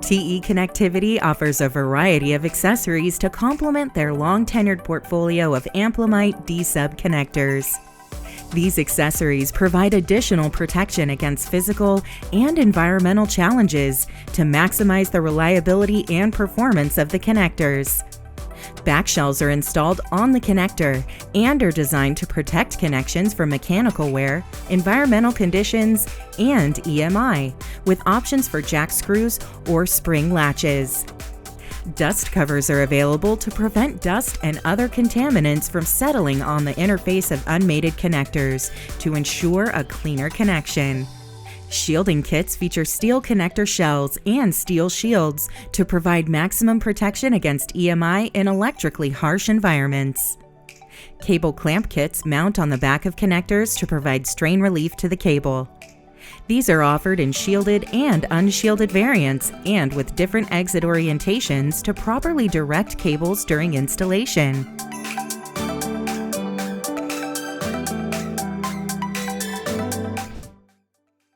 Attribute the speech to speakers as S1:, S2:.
S1: LTE Connectivity offers a variety of accessories to complement their long-tenured portfolio of AMPLIMITE D-Sub Connectors. These accessories provide additional protection against physical and environmental challenges to maximize the reliability and performance of the connectors. Backshells are installed on the connector and are designed to protect connections from mechanical wear, environmental conditions, and EMI, with options for jack screws or spring latches. Dust covers are available to prevent dust and other contaminants from settling on the interface of unmated connectors to ensure a cleaner connection. Shielding kits feature steel connector shells and steel shields to provide maximum protection against EMI in electrically harsh environments. Cable clamp kits mount on the back of connectors to provide strain relief to the cable. These are offered in shielded and unshielded variants and with different exit orientations to properly direct cables during installation.